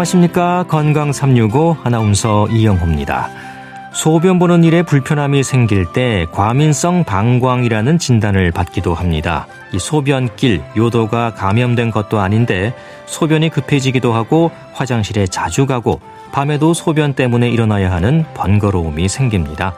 안녕하십니까. 건강 365 아나운서 이영호입니다. 소변 보는 일에 불편함이 생길 때 과민성 방광이라는 진단을 받기도 합니다. 이 소변길, 요도가 감염된 것도 아닌데 소변이 급해지기도 하고 화장실에 자주 가고 밤에도 소변 때문에 일어나야 하는 번거로움이 생깁니다.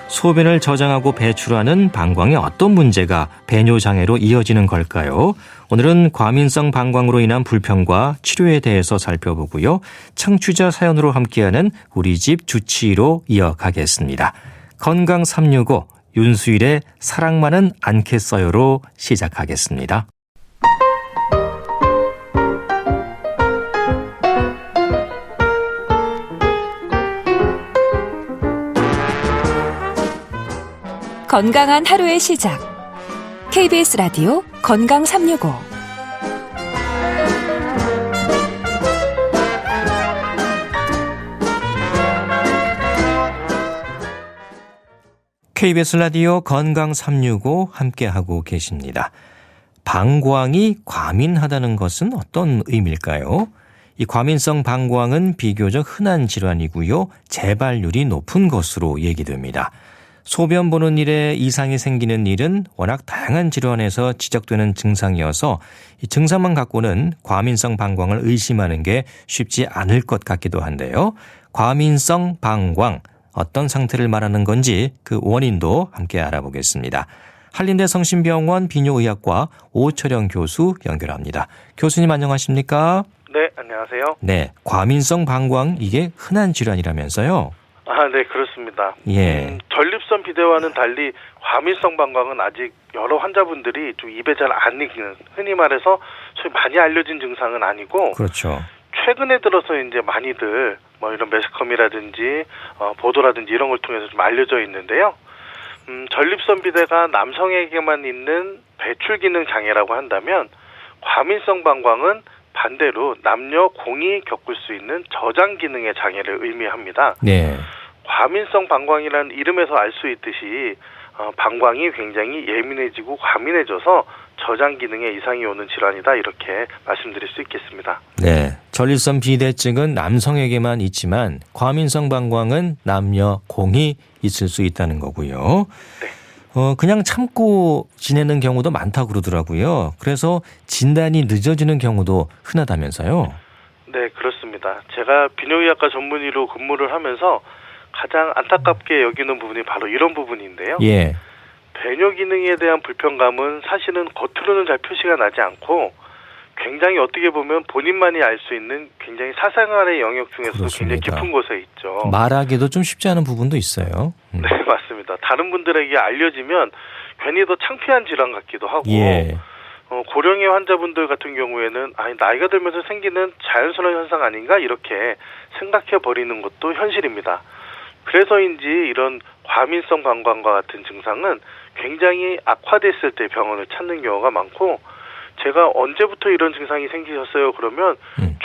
소변을 저장하고 배출하는 방광에 어떤 문제가 배뇨장애로 이어지는 걸까요? 오늘은 과민성 방광으로 인한 불편과 치료에 대해서 살펴보고요. 청취자 사연으로 함께하는 우리 집 주치의로 이어가겠습니다. 건강 365 윤수일의 사랑만은 않겠어요로 시작하겠습니다. 건강한 하루의 시작. KBS 라디오 건강 365. KBS 라디오 건강 365 함께하고 계십니다. 방광이 과민하다는 것은 어떤 의미일까요? 이 과민성 방광은 비교적 흔한 질환이고요. 재발률이 높은 것으로 얘기됩니다. 소변 보는 일에 이상이 생기는 일은 워낙 다양한 질환에서 지적되는 증상이어서 이 증상만 갖고는 과민성 방광을 의심하는 게 쉽지 않을 것 같기도 한데요. 과민성 방광, 어떤 상태를 말하는 건지 그 원인도 함께 알아보겠습니다. 한림대 성심병원 비뇨의학과 오철영 교수 연결합니다. 교수님 안녕하십니까? 네, 안녕하세요. 네, 과민성 방광 이게 흔한 질환이라면서요? 네, 그렇습니다. 예. 전립선 비대와는 달리 과민성 방광은 아직 여러 환자분들이 좀 입에 잘 안 익는, 흔히 말해서 소위 많이 알려진 증상은 아니고, 그렇죠. 최근에 들어서 이제 많이들 이런 매스컴이라든지 보도라든지 이런 걸 통해서 좀 알려져 있는데요. 전립선 비대가 남성에게만 있는 배출 기능 장애라고 한다면 과민성 방광은 반대로 남녀 공이 겪을 수 있는 저장 기능의 장애를 의미합니다. 네. 과민성 방광이라는 이름에서 알 수 있듯이 방광이 굉장히 예민해지고 과민해져서 저장 기능에 이상이 오는 질환이다, 이렇게 말씀드릴 수 있겠습니다. 네, 전립선 비대증은 남성에게만 있지만 과민성 방광은 남녀 공이 있을 수 있다는 거고요. 네. 그냥 참고 지내는 경우도 많다고 그러더라고요. 그래서 진단이 늦어지는 경우도 흔하다면서요? 네, 그렇습니다. 제가 비뇨의학과 전문의로 근무를 하면서 가장 안타깝게 여기는 부분이 바로 이런 부분인데요. 예. 배뇨 기능에 대한 불편감은 사실은 겉으로는 잘 표시가 나지 않고 굉장히 어떻게 보면 본인만이 알 수 있는 굉장히 사생활의 영역 중에서도 그렇습니다. 굉장히 깊은 곳에 있죠. 말하기도 좀 쉽지 않은 부분도 있어요. 네, 맞습니다. 다른 분들에게 알려지면 괜히 더 창피한 질환 같기도 하고, 예. 고령의 환자분들 같은 경우에는 나이가 들면서 생기는 자연스러운 현상 아닌가, 이렇게 생각해 버리는 것도 현실입니다. 그래서인지 이런 과민성 방광과 같은 증상은 굉장히 악화됐을 때 병원을 찾는 경우가 많고, 제가 언제부터 이런 증상이 생기셨어요? 그러면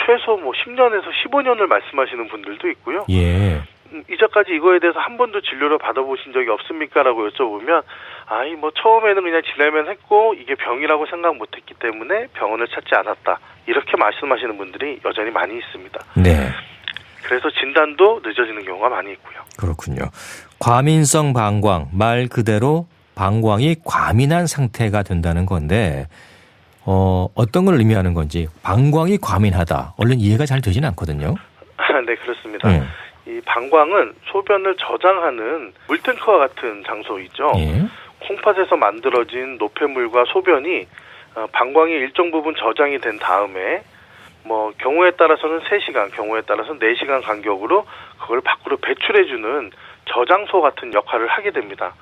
최소 10년에서 15년을 말씀하시는 분들도 있고요. 예. 이제까지 이거에 대해서 한 번도 진료를 받아보신 적이 없습니까? 라고 여쭤보면 처음에는 그냥 지내면 했고 이게 병이라고 생각 못했기 때문에 병원을 찾지 않았다, 이렇게 말씀하시는 분들이 여전히 많이 있습니다. 네. 그래서 진단도 늦어지는 경우가 많이 있고요. 그렇군요. 과민성 방광, 말 그대로 방광이 과민한 상태가 된다는 건데 어떤 걸 의미하는 건지, 방광이 과민하다, 얼른 이해가 잘 되진 않거든요. 네, 그렇습니다. 이 방광은 소변을 저장하는 물탱크와 같은 장소이죠. 예. 콩팥에서 만들어진 노폐물과 소변이 방광의 일정 부분 저장이 된 다음에 경우에 따라서는 3시간, 경우에 따라서는 4시간 간격으로 그걸 밖으로 배출해주는 저장소 같은 역할을 하게 됩니다.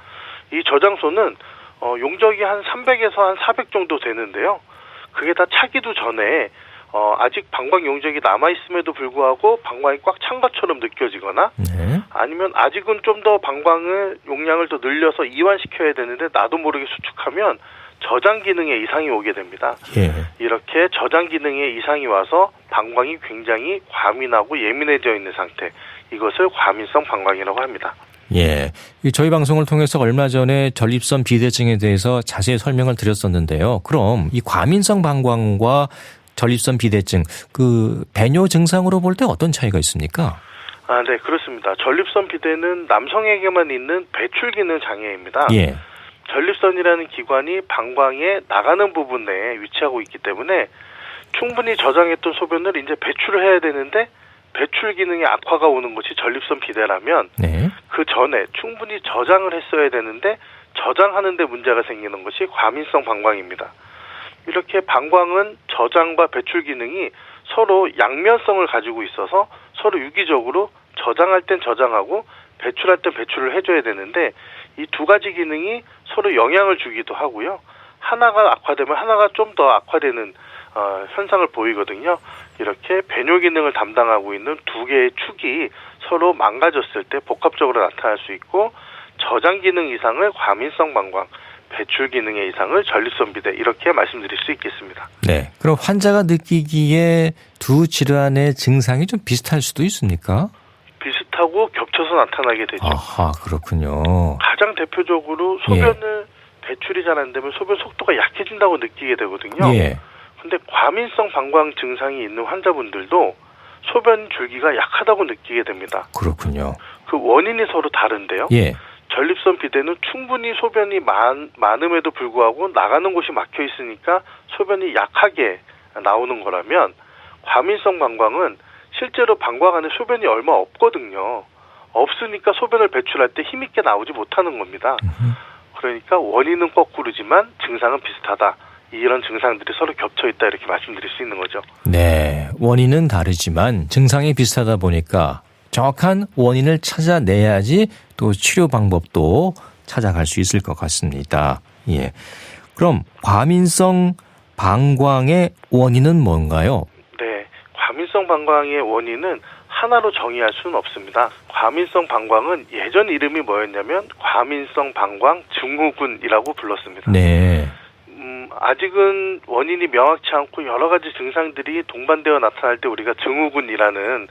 이 저장소는 용적이 한 300에서 한 400 정도 되는데요. 그게 다 차기도 전에 아직 방광 용적이 남아있음에도 불구하고 방광이 꽉 찬 것처럼 느껴지거나, 네. 아니면 아직은 좀 더 방광을 용량을 더 늘려서 이완시켜야 되는데 나도 모르게 수축하면 저장 기능에 이상이 오게 됩니다. 예. 이렇게 저장 기능에 이상이 와서 방광이 굉장히 과민하고 예민해져 있는 상태, 이것을 과민성 방광이라고 합니다. 예. 저희 방송을 통해서 얼마 전에 전립선 비대증에 대해서 자세히 설명을 드렸었는데요. 그럼 이 과민성 방광과 전립선 비대증, 배뇨 증상으로 볼 때 어떤 차이가 있습니까? 네, 그렇습니다. 전립선 비대는 남성에게만 있는 배출 기능 장애입니다. 예. 전립선이라는 기관이 방광에 나가는 부분에 위치하고 있기 때문에 충분히 저장했던 소변을 이제 배출을 해야 되는데 배출 기능의 악화가 오는 것이 전립선 비대라면 네. 그 전에 충분히 저장을 했어야 되는데 저장하는 데 문제가 생기는 것이 과민성 방광입니다. 이렇게 방광은 저장과 배출 기능이 서로 양면성을 가지고 있어서 서로 유기적으로 저장할 땐 저장하고 배출할 땐 배출을 해줘야 되는데 이 두 가지 기능이 서로 영향을 주기도 하고요. 하나가 악화되면 하나가 좀 더 악화되는 현상을 보이거든요. 이렇게 배뇨 기능을 담당하고 있는 두 개의 축이 서로 망가졌을 때 복합적으로 나타날 수 있고 저장 기능 이상을 과민성 방광, 배출 기능의 이상을 전립선 비대 이렇게 말씀드릴 수 있겠습니다. 네. 그럼 환자가 느끼기에 두 질환의 증상이 좀 비슷할 수도 있습니까? 비슷하고 겹쳐서 나타나게 되죠. 아하, 그렇군요. 가장 대표적으로 소변을 배출이 잘 안 되면 소변 속도가 약해진다고 느끼게 되거든요. 예. 근데 과민성 방광 증상이 있는 환자분들도 소변 줄기가 약하다고 느끼게 됩니다. 그렇군요. 그 원인이 서로 다른데요. 예. 전립선 비대는 충분히 소변이 많음에도 불구하고 나가는 곳이 막혀 있으니까 소변이 약하게 나오는 거라면 과민성 방광은 실제로 방광 안에 소변이 얼마 없거든요. 없으니까 소변을 배출할 때 힘있게 나오지 못하는 겁니다. 그러니까 원인은 거꾸로지만 증상은 비슷하다. 이런 증상들이 서로 겹쳐 있다 이렇게 말씀드릴 수 있는 거죠. 네. 원인은 다르지만 증상이 비슷하다 보니까 정확한 원인을 찾아내야지 또 치료 방법도 찾아갈 수 있을 것 같습니다. 예. 그럼 과민성 방광의 원인은 뭔가요? 네. 과민성 방광의 원인은 하나로 정의할 수는 없습니다. 과민성 방광은 예전 이름이 뭐였냐면 과민성 방광 증후군이라고 불렀습니다. 네. 아직은 원인이 명확치 않고 여러 가지 증상들이 동반되어 나타날 때 우리가 증후군이라는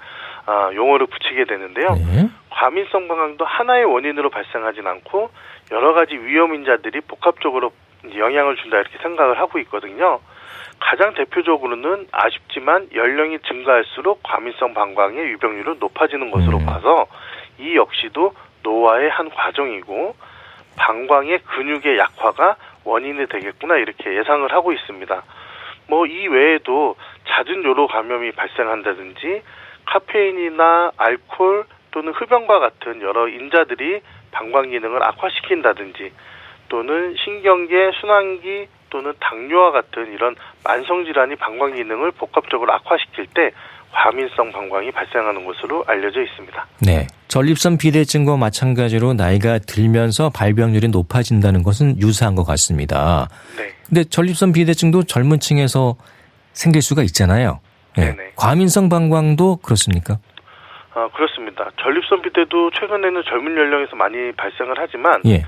용어를 붙이게 되는데요. 네. 과민성 방광도 하나의 원인으로 발생하진 않고 여러 가지 위험 인자들이 복합적으로 영향을 준다 이렇게 생각을 하고 있거든요. 가장 대표적으로는 아쉽지만 연령이 증가할수록 과민성 방광의 유병률은 높아지는 것으로 봐서 이 역시도 노화의 한 과정이고 방광의 근육의 약화가 원인이 되겠구나 이렇게 예상을 하고 있습니다. 이 외에도 잦은 요로 감염이 발생한다든지 카페인이나 알코올 또는 흡연과 같은 여러 인자들이 방광 기능을 악화시킨다든지 또는 신경계, 순환기 또는 당뇨와 같은 이런 만성질환이 방광 기능을 복합적으로 악화시킬 때 과민성 방광이 발생하는 것으로 알려져 있습니다. 네. 전립선 비대증과 마찬가지로 나이가 들면서 발병률이 높아진다는 것은 유사한 것 같습니다. 네. 근데 전립선 비대증도 젊은 층에서 생길 수가 있잖아요. 네. 네네. 과민성 방광도 그렇습니까? 그렇습니다. 전립선 비대도 최근에는 젊은 연령에서 많이 발생을 하지만 예.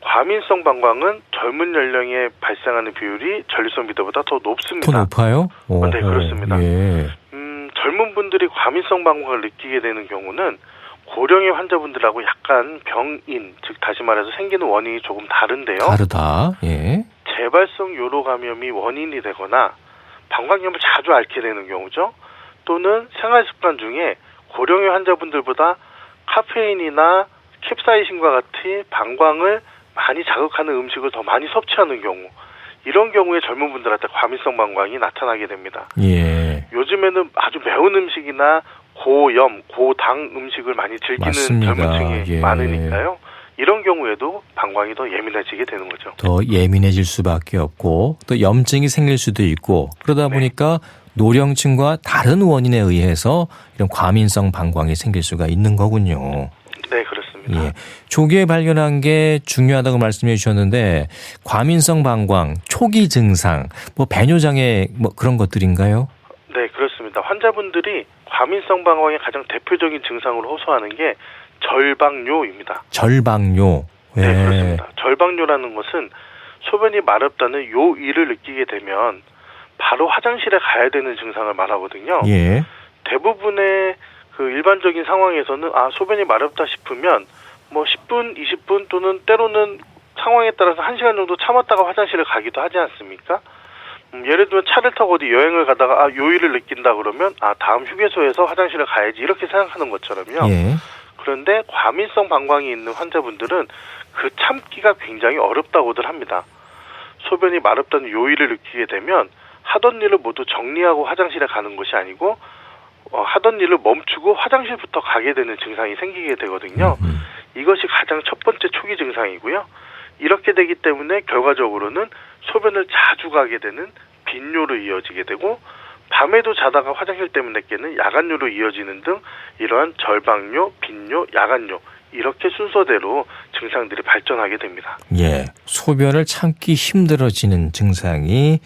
과민성 방광은 젊은 연령에 발생하는 비율이 전립선 비대보다 더 높습니다. 더 높아요? 네, 그렇습니다. 예. 젊은 분들이 과민성 방광을 느끼게 되는 경우는 고령의 환자분들하고 약간 병인, 즉 다시 말해서 생기는 원인이 조금 다른데요. 다르다. 예. 재발성 요로 감염이 원인이 되거나 방광염을 자주 앓게 되는 경우죠. 또는 생활 습관 중에 고령의 환자분들보다 카페인이나 캡사이신과 같이 방광을 많이 자극하는 음식을 더 많이 섭취하는 경우, 이런 경우에 젊은 분들한테 과민성 방광이 나타나게 됩니다. 예. 요즘에는 아주 매운 음식이나 고염, 고당 음식을 많이 즐기는 맞습니다. 젊은 층이 예. 많으니까요. 이런 경우에도 방광이 더 예민해지게 되는 거죠. 더 예민해질 수밖에 없고 또 염증이 생길 수도 있고 그러다 보니까 노령층과 다른 원인에 의해서 이런 과민성 방광이 생길 수가 있는 거군요. 네, 그렇습니다. 예. 조기에 발견한 게 중요하다고 말씀해 주셨는데 과민성 방광, 초기 증상, 배뇨장애 그런 것들인가요? 네, 그렇습니다. 환자분들이 과민성 방광의 가장 대표적인 증상으로 호소하는 게 절방뇨입니다. 절방뇨. 예. 네, 그렇습니다. 절방뇨라는 것은 소변이 마렵다는 요일을 느끼게 되면 바로 화장실에 가야 되는 증상을 말하거든요. 예. 대부분의 그 일반적인 상황에서는 소변이 마렵다 싶으면 10분, 20분 또는 때로는 상황에 따라서 1시간 정도 참았다가 화장실을 가기도 하지 않습니까? 예를 들면 차를 타고 어디 여행을 가다가 요일을 느낀다 그러면 다음 휴게소에서 화장실을 가야지 이렇게 생각하는 것처럼요. 예. 그런데 과민성 방광이 있는 환자분들은 그 참기가 굉장히 어렵다고들 합니다. 소변이 마렵다는 요일을 느끼게 되면 하던 일을 모두 정리하고 화장실에 가는 것이 아니고 하던 일을 멈추고 화장실부터 가게 되는 증상이 생기게 되거든요. 이것이 가장 첫 번째 초기 증상이고요. 이렇게 되기 때문에 결과적으로는 소변을 자주 가게 되는 빈뇨로 이어지게 되고 밤에도 자다가 화장실 때문에 깨는 야간뇨로 이어지는 등 이러한 절박뇨, 빈뇨, 야간뇨 이렇게 순서대로 증상들이 발전하게 됩니다. 예, 소변을 참기 힘들어지는 증상이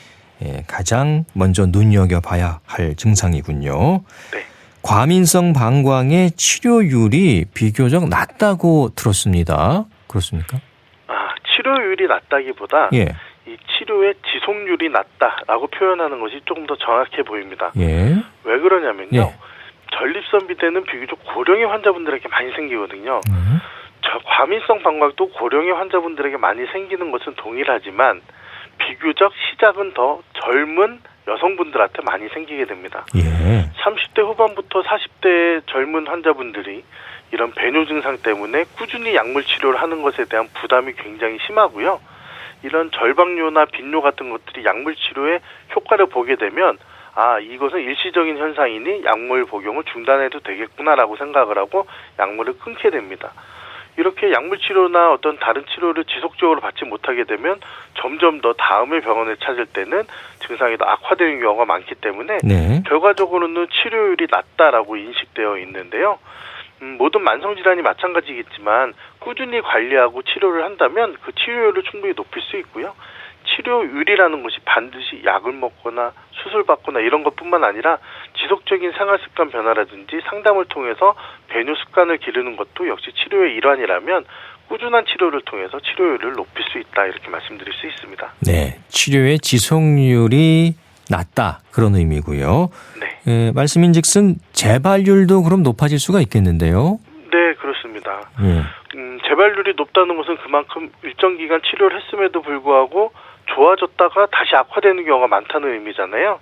가장 먼저 눈여겨봐야 할 증상이군요. 네. 과민성 방광의 치료율이 비교적 낮다고 들었습니다. 그렇습니까? 치료율이 낮다기보다 예. 이 치료의 지속률이 낮다라고 표현하는 것이 조금 더 정확해 보입니다. 예. 왜 그러냐면요. 예. 전립선 비대는 비교적 고령의 환자분들에게 많이 생기거든요. 과민성 방광도 고령의 환자분들에게 많이 생기는 것은 동일하지만 비교적 시작은 더 젊은 여성분들한테 많이 생기게 됩니다. 예. 30대 후반부터 40대 젊은 환자분들이 이런 배뇨 증상 때문에 꾸준히 약물 치료를 하는 것에 대한 부담이 굉장히 심하고요. 이런 절박뇨나 빈뇨 같은 것들이 약물 치료에 효과를 보게 되면 이것은 일시적인 현상이니 약물 복용을 중단해도 되겠구나라고 생각을 하고 약물을 끊게 됩니다. 이렇게 약물 치료나 어떤 다른 치료를 지속적으로 받지 못하게 되면 점점 더 다음에 병원에 찾을 때는 증상이 더 악화되는 경우가 많기 때문에 네. 결과적으로는 치료율이 낮다라고 인식되어 있는데요. 모든 만성질환이 마찬가지겠지만 꾸준히 관리하고 치료를 한다면 그 치료율을 충분히 높일 수 있고요. 치료율이라는 것이 반드시 약을 먹거나 수술받거나 이런 것뿐만 아니라 지속적인 생활습관 변화라든지 상담을 통해서 배뇨 습관을 기르는 것도 역시 치료의 일환이라면 꾸준한 치료를 통해서 치료율을 높일 수 있다 이렇게 말씀드릴 수 있습니다. 네, 치료의 지속률이 낮다 그런 의미고요. 네. 말씀인즉슨 재발률도 그럼 높아질 수가 있겠는데요. 네, 그렇습니다. 재발률이 높다는 것은 그만큼 일정 기간 치료를 했음에도 불구하고 좋아졌다가 다시 악화되는 경우가 많다는 의미잖아요.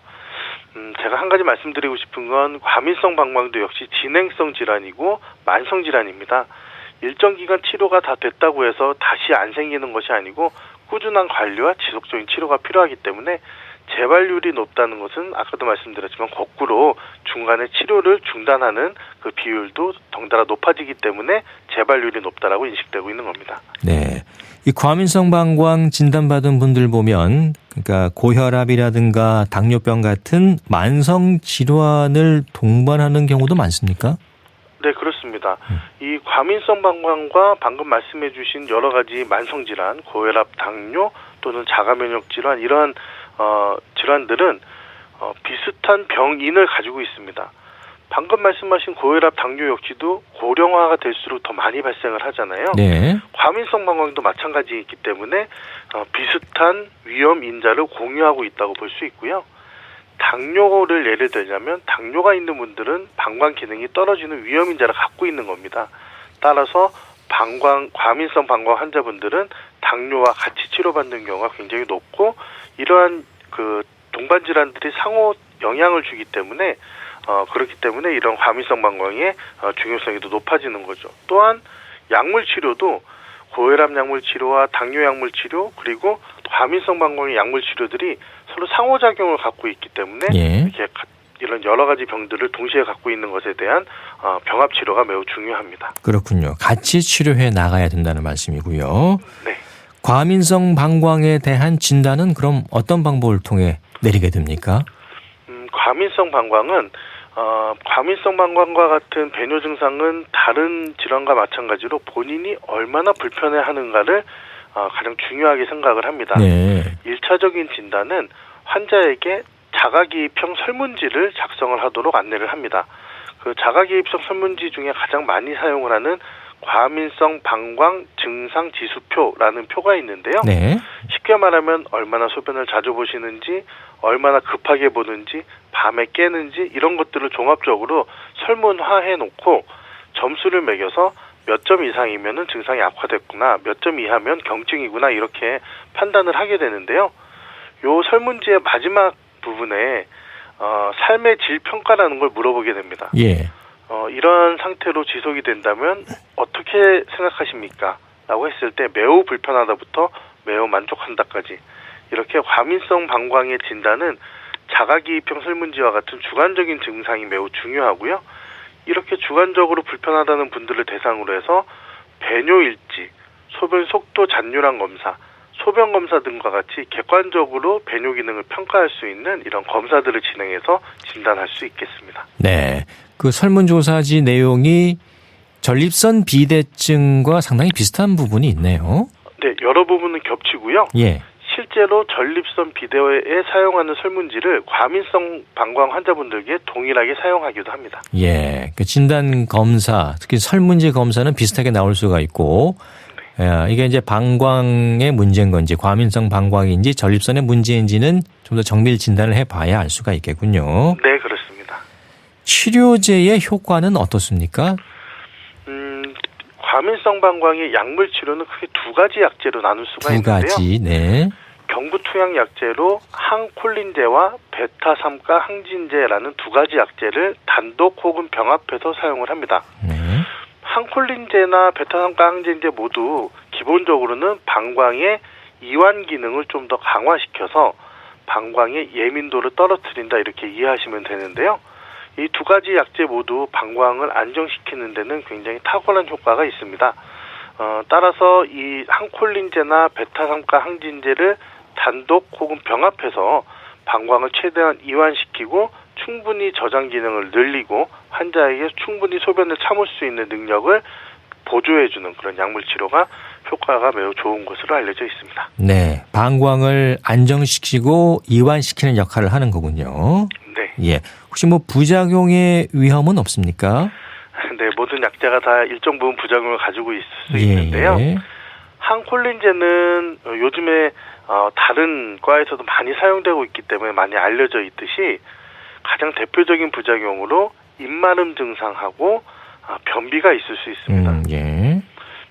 제가 한 가지 말씀드리고 싶은 건 과민성 방광도 역시 진행성 질환이고 만성 질환입니다. 일정 기간 치료가 다 됐다고 해서 다시 안 생기는 것이 아니고 꾸준한 관리와 지속적인 치료가 필요하기 때문에 재발률이 높다는 것은 아까도 말씀드렸지만 거꾸로 중간에 치료를 중단하는 그 비율도 덩달아 높아지기 때문에 재발률이 높다라고 인식되고 있는 겁니다. 네, 이 과민성 방광 진단받은 분들 보면 그러니까 고혈압이라든가 당뇨병 같은 만성 질환을 동반하는 경우도 많습니까? 네, 그렇습니다. 이 과민성 방광과 방금 말씀해 주신 여러 가지 만성 질환, 고혈압, 당뇨 또는 자가면역 질환 이러한 질환들은 비슷한 병인을 가지고 있습니다. 방금 말씀하신 고혈압, 당뇨 역시도 고령화가 될수록 더 많이 발생을 하잖아요. 네. 과민성 방광도 마찬가지이기 때문에 비슷한 위험 인자를 공유하고 있다고 볼 수 있고요. 당뇨를 예를 들자면 당뇨가 있는 분들은 방광 기능이 떨어지는 위험 인자를 갖고 있는 겁니다. 따라서 과민성 방광 환자분들은 당뇨와 같이 치료받는 경우가 굉장히 높고 이러한 그 동반 질환들이 상호 영향을 주기 때문에 그렇기 때문에 이런 과민성 방광의 중요성이 더 높아지는 거죠. 또한 약물 치료도 고혈압 약물 치료와 당뇨 약물 치료 그리고 과민성 방광의 약물 치료들이 서로 상호작용을 갖고 있기 때문에 이렇게 이런 여러 가지 병들을 동시에 갖고 있는 것에 대한 병합 치료가 매우 중요합니다. 그렇군요. 같이 치료해 나가야 된다는 말씀이고요. 네. 과민성 방광에 대한 진단은 그럼 어떤 방법을 통해 내리게 됩니까? 과민성 방광은 과민성 방광과 같은 배뇨 증상은 다른 질환과 마찬가지로 본인이 얼마나 불편해하는가를 가장 중요하게 생각을 합니다. 네. 1차적인 진단은 환자에게 자가기입형 설문지를 작성을 하도록 안내를 합니다. 그 자가기입성 설문지 중에 가장 많이 사용을 하는 과민성 방광 증상 지수표라는 표가 있는데요. 네. 쉽게 말하면 얼마나 소변을 자주 보시는지, 얼마나 급하게 보는지, 밤에 깨는지 이런 것들을 종합적으로 설문화해 놓고 점수를 매겨서 몇 점 이상이면은 증상이 악화됐구나, 몇 점 이하면 경증이구나 이렇게 판단을 하게 되는데요. 요 설문지의 마지막 부분에 삶의 질 평가라는 걸 물어보게 됩니다. 예. 이런 상태로 지속이 된다면 어떻게 생각하십니까? 라고 했을 때 매우 불편하다부터 매우 만족한다까지 이렇게 과민성 방광의 진단은 자가기입형 설문지와 같은 주관적인 증상이 매우 중요하고요. 이렇게 주관적으로 불편하다는 분들을 대상으로 해서 배뇨일지, 소변 속도 잔류량 검사, 소변 검사 등과 같이 객관적으로 배뇨 기능을 평가할 수 있는 이런 검사들을 진행해서 진단할 수 있겠습니다. 네. 그 설문조사지 내용이 전립선 비대증과 상당히 비슷한 부분이 있네요. 네, 여러 부분은 겹치고요. 예. 실제로 전립선 비대에 사용하는 설문지를 과민성 방광 환자분들에게 동일하게 사용하기도 합니다. 예. 그 진단 검사, 특히 설문지 검사는 비슷하게 나올 수가 있고, 이게 이제 방광의 문제인 건지, 과민성 방광인지, 전립선의 문제인지는 좀 더 정밀 진단을 해봐야 알 수가 있겠군요. 네, 그렇습니다. 치료제의 효과는 어떻습니까? 과민성 방광의 약물 치료는 크게 두 가지 약제로 나눌 수가 있는데요. 두 가지, 네. 경부투약 약제로 항콜린제와 베타3가 항진제라는 두 가지 약제를 단독 혹은 병합해서 사용을 합니다. 네. 항콜린제나 베타3가 항진제 모두 기본적으로는 방광의 이완 기능을 좀 더 강화시켜서 방광의 예민도를 떨어뜨린다 이렇게 이해하시면 되는데요. 이 두 가지 약제 모두 방광을 안정시키는 데는 굉장히 탁월한 효과가 있습니다. 따라서 이 항콜린제나 베타3가 항진제를 단독 혹은 병합해서 방광을 최대한 이완시키고 충분히 저장 기능을 늘리고 환자에게 충분히 소변을 참을 수 있는 능력을 보조해주는 그런 약물 치료가 효과가 매우 좋은 것으로 알려져 있습니다. 네, 방광을 안정시키고 이완시키는 역할을 하는 거군요. 네. 예. 혹시 뭐 부작용의 위험은 없습니까? 네, 모든 약제가 다 일정 부분 부작용을 가지고 있을 수 있는데요. 항콜린제는 요즘에 다른 과에서도 많이 사용되고 있기 때문에 많이 알려져 있듯이 가장 대표적인 부작용으로 입마름 증상하고 변비가 있을 수 있습니다. 예.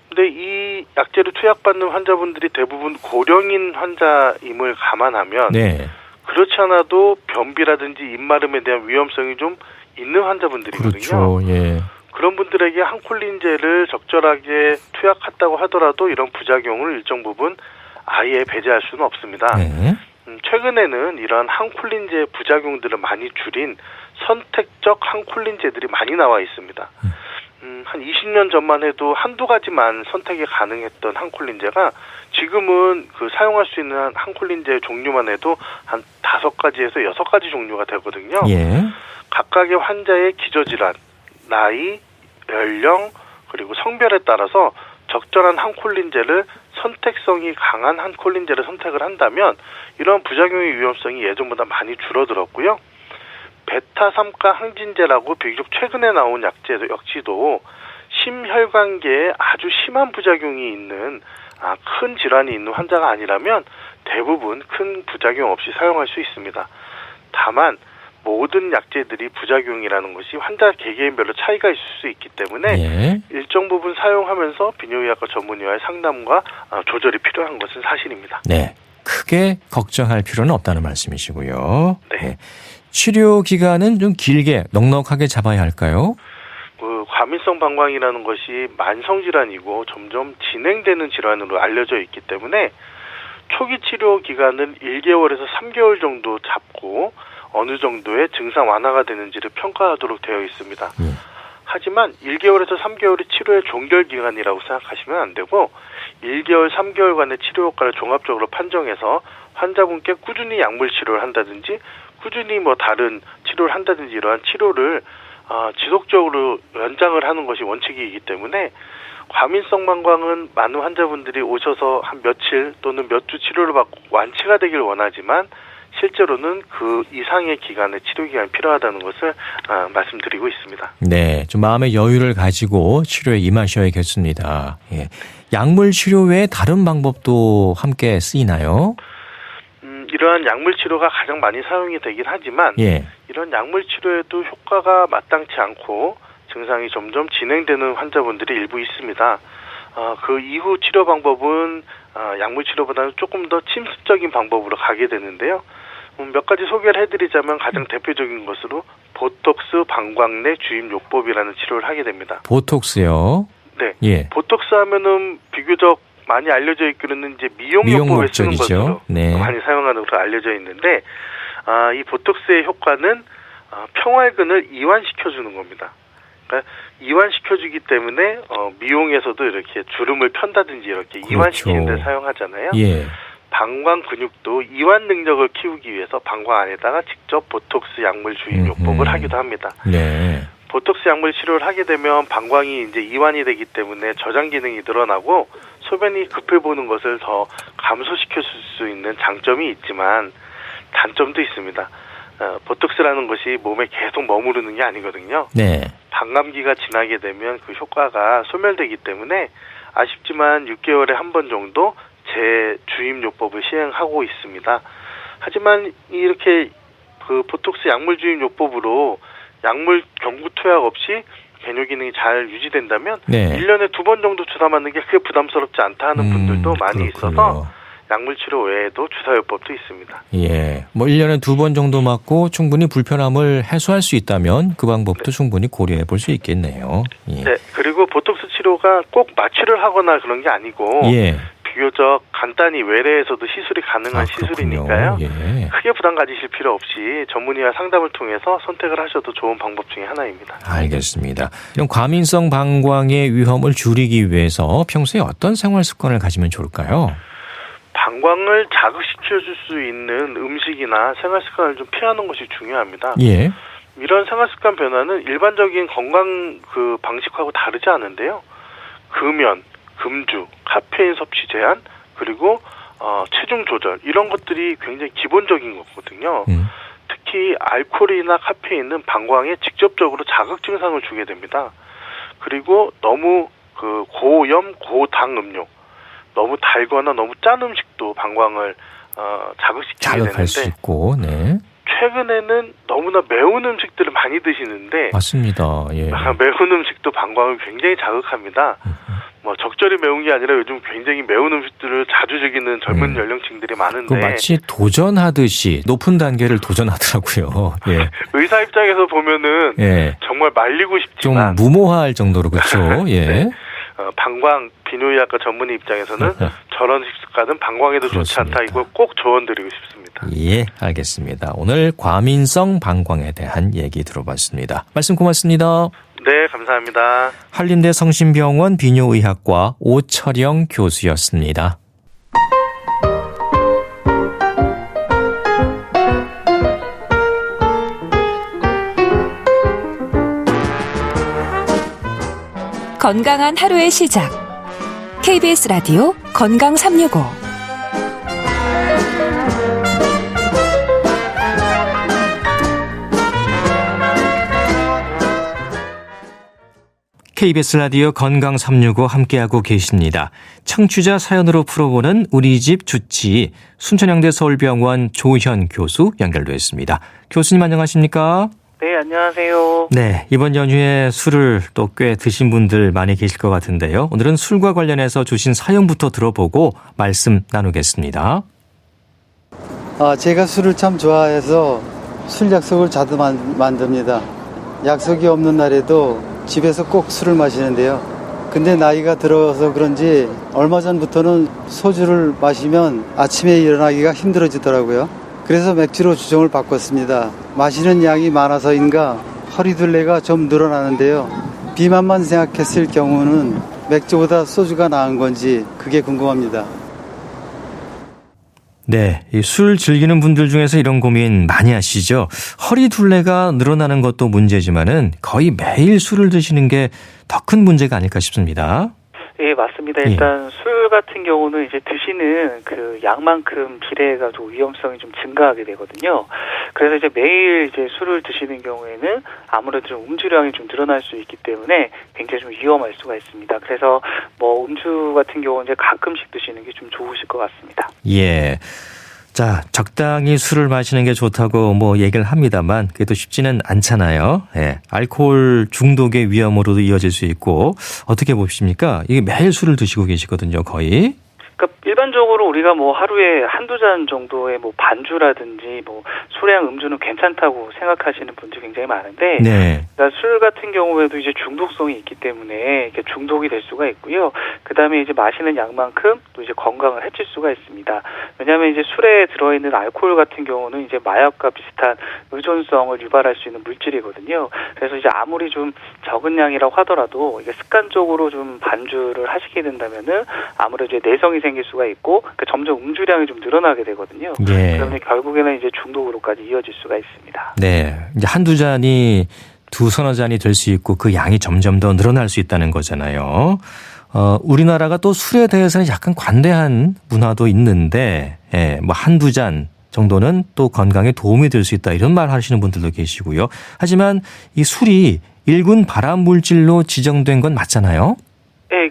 근데 이 약제를 투약받는 환자분들이 대부분 고령인 환자임을 감안하면 네. 그렇지 않아도 변비라든지 입마름에 대한 위험성이 좀 있는 환자분들이거든요. 그렇죠. 예. 그런 분들에게 항콜린제를 적절하게 투약했다고 하더라도 이런 부작용을 일정 부분 아예 배제할 수는 없습니다. 네. 최근에는 이런 항콜린제 부작용들을 많이 줄인 선택적 항콜린제들이 많이 나와 있습니다. 한 20년 전만 해도 한두 가지만 선택이 가능했던 항콜린제가 지금은 그 사용할 수 있는 항콜린제 종류만 해도 한 5가지에서 6가지 종류가 되거든요. 예. 각각의 환자의 기저질환, 나이, 연령, 그리고 성별에 따라서 적절한 항콜린제를 선택성이 강한 항콜린제를 선택을 한다면 이런 부작용의 위험성이 예전보다 많이 줄어들었고요. 베타3가 항진제라고 비교적 최근에 나온 약제 역시도 심혈관계에 아주 심한 부작용이 있는 큰 질환이 있는 환자가 아니라면 대부분 큰 부작용 없이 사용할 수 있습니다. 다만 모든 약제들이 부작용이라는 것이 환자 개개인별로 차이가 있을 수 있기 때문에 예. 일정 부분 사용하면서 비뇨기과과 전문의와의 상담과 조절이 필요한 것은 사실입니다. 네. 크게 걱정할 필요는 없다는 말씀이시고요. 네. 네. 치료 기간은 좀 길게 넉넉하게 잡아야 할까요? 과민성 방광이라는 것이 만성 질환이고 점점 진행되는 질환으로 알려져 있기 때문에 초기 치료 기간은 1개월에서 3개월 정도 잡고 어느 정도의 증상 완화가 되는지를 평가하도록 되어 있습니다. 하지만 1개월에서 3개월이 치료의 종결 기간이라고 생각하시면 안 되고 1개월, 3개월간의 치료 효과를 종합적으로 판정해서 환자분께 꾸준히 약물 치료를 한다든지 꾸준히 뭐 다른 치료를 한다든지 이러한 치료를 지속적으로 연장을 하는 것이 원칙이기 때문에 과민성 방광은 많은 환자분들이 오셔서 한 며칠 또는 몇 주 치료를 받고 완치가 되길 원하지만 실제로는 그 이상의 기간의 치료 기간이 필요하다는 것을 말씀드리고 있습니다. 네, 좀 마음의 여유를 가지고 치료에 임하셔야겠습니다. 예. 약물 치료 외에 다른 방법도 함께 쓰이나요? 이러한 약물 치료가 가장 많이 사용이 되긴 하지만 예. 이런 약물 치료에도 효과가 마땅치 않고 증상이 점점 진행되는 환자분들이 일부 있습니다. 그 이후 치료 방법은 약물 치료보다는 조금 더 침습적인 방법으로 가게 되는데요. 몇 가지 소개를 해드리자면 가장 대표적인 것으로 보톡스 방광내 주입요법이라는 치료를 하게 됩니다. 보톡스요? 네. 예. 보톡스 하면은 비교적 많이 알려져 있기로는 이제 미용요법에 쓰는 것으로 네. 많이 사용하는 것으로 알려져 있는데, 이 보톡스의 효과는 평활근을 이완시켜주는 겁니다. 그러니까 이완시켜주기 때문에 미용에서도 이렇게 주름을 편다든지 이렇게 그렇죠. 이완시키는 데 사용하잖아요. 예. 방광 근육도 이완 능력을 키우기 위해서 방광 안에다가 직접 보톡스 약물 주입요법을 하기도 합니다. 네. 보톡스 약물 치료를 하게 되면 방광이 이제 이완이 되기 때문에 저장 기능이 늘어나고 소변이 급해 보는 것을 더 감소시킬 수 있는 장점이 있지만 단점도 있습니다. 보톡스라는 것이 몸에 계속 머무르는 게 아니거든요. 네. 방감기가 지나게 되면 그 효과가 소멸되기 때문에 아쉽지만 6개월에 한 번 정도 재주입요법을 시행하고 있습니다. 하지만 이렇게 그 보톡스 약물 주입요법으로 약물 경구 투약 없이 변효 기능이 잘 유지된다면 네. 1년에 2번 정도 주사 맞는 게 크게 부담스럽지 않다 하는 분들도 많이 그렇군요. 있어서 약물 치료 외에도 주사요법도 있습니다. 예. 1년에 2번 정도 맞고 충분히 불편함을 해소할 수 있다면 그 방법도 충분히 고려해 볼 수 있겠네요. 예. 네. 그리고 보톡스 치료가 꼭 마취를 하거나 그런 게 아니고 예. 비교적 간단히 외래에서도 시술이 가능한 시술이니까요. 예. 크게 부담 가지실 필요 없이 전문의와 상담을 통해서 선택을 하셔도 좋은 방법 중에 하나입니다. 알겠습니다. 이런 과민성 방광의 위험을 줄이기 위해서 평소에 어떤 생활 습관을 가지면 좋을까요? 방광을 자극시켜줄 수 있는 음식이나 생활 습관을 좀 피하는 것이 중요합니다. 예. 이런 생활 습관 변화는 일반적인 건강 방식하고 다르지 않은데요. 금연, 금주, 카페인 섭취 제한, 그리고 체중 조절 이런 것들이 굉장히 기본적인 거거든요. 특히 알코올이나 카페인은 방광에 직접적으로 자극 증상을 주게 됩니다. 그리고 너무 고염, 고당 음료, 너무 달거나 너무 짠 음식도 방광을 자극시키게 자극할 수 되는데 있고, 네. 최근에는 너무나 매운 음식들을 많이 드시는데 맞습니다. 예. 매운 음식도 방광을 굉장히 자극합니다. 적절히 매운 게 아니라 요즘 굉장히 매운 음식들을 자주 즐기는 젊은 연령층들이 많은데 마치 도전하듯이 높은 단계를 도전하더라고요. 예. 의사 입장에서 보면은 예. 정말 말리고 좀 싶지만 무모할 정도로 그렇죠. 예. 네. 방광 비뇨의학과 전문의 입장에서는 저런 식습관은 방광에도 좋지 않다. 이걸 꼭 조언드리고 싶습니다. 예, 알겠습니다. 오늘 과민성 방광에 대한 얘기 들어봤습니다. 말씀 고맙습니다. 네, 감사합니다. 한림대 성심병원 비뇨의학과 오철영 교수였습니다. 건강한 하루의 시작. KBS 라디오 건강 365. KBS 라디오 건강 365 함께하고 계십니다. 청취자 사연으로 풀어보는 우리 집 주치 순천향대 서울병원 조현 교수 연결되어 있습니다. 교수님 안녕하십니까? 네, 안녕하세요. 네, 이번 연휴에 술을 또 꽤 드신 분들 많이 계실 것 같은데요. 오늘은 술과 관련해서 주신 사연부터 들어보고 말씀 나누겠습니다. 제가 술을 참 좋아해서 술 약속을 자주 만듭니다. 약속이 없는 날에도 집에서 꼭 술을 마시는데요. 근데 나이가 들어서 그런지 얼마 전부터는 소주를 마시면 아침에 일어나기가 힘들어지더라고요. 그래서 맥주로 주종을 바꿨습니다. 마시는 양이 많아서인가 허리둘레가 좀 늘어나는데요. 비만만 생각했을 경우는 맥주보다 소주가 나은 건지 그게 궁금합니다. 네, 술 즐기는 분들 중에서 이런 고민 많이 하시죠. 허리둘레가 늘어나는 것도 문제지만은 거의 매일 술을 드시는 게 더 큰 문제가 아닐까 싶습니다. 예, 맞습니다. 일단 술 같은 경우는 이제 드시는 그 양만큼 비례가 좀 위험성이 좀 증가하게 되거든요. 그래서 이제 매일 이제 술을 드시는 경우에는 아무래도 좀 음주량이 좀 늘어날 수 있기 때문에 굉장히 좀 위험할 수가 있습니다. 그래서 음주 같은 경우는 이제 가끔씩 드시는 게 좀 좋으실 것 같습니다. 예. 자, 적당히 술을 마시는 게 좋다고 뭐 얘기를 합니다만 그게 또 쉽지는 않잖아요. 예, 알코올 중독의 위험으로도 이어질 수 있고 어떻게 보십니까? 이게 매일 술을 드시고 계시거든요, 거의. 그러니까 일반적으로 우리가 뭐 하루에 한두 잔 정도의 뭐 반주라든지 뭐 소량 음주는 괜찮다고 생각하시는 분들이 굉장히 많은데 네. 그러니까 술 같은 경우에도 이제 중독성이 있기 때문에 이게 중독이 될 수가 있고요. 그다음에 이제 마시는 양만큼 또 이제 건강을 해칠 수가 있습니다. 왜냐하면 이제 술에 들어있는 알코올 같은 경우는 이제 마약과 비슷한 의존성을 유발할 수 있는 물질이거든요. 그래서 이제 아무리 좀 적은 양이라고 하더라도 이게 습관적으로 좀 반주를 하시게 된다면은 아무래도 이제 내성이 생길 수가 있고 점점 음주량이 좀 늘어나게 되거든요. 예. 그러면 결국에는 이제 중독으로까지 이어질 수가 있습니다. 네, 이제 한두 잔이 두서너 잔이 될 수 있고 그 양이 점점 더 늘어날 수 있다는 거잖아요. 우리나라가 또 술에 대해서는 약간 관대한 문화도 있는데, 예, 뭐 한두 잔 정도는 또 건강에 도움이 될 수 있다 이런 말 하시는 분들도 계시고요. 하지만 이 술이 1군 발암 물질로 지정된 건 맞잖아요. 네,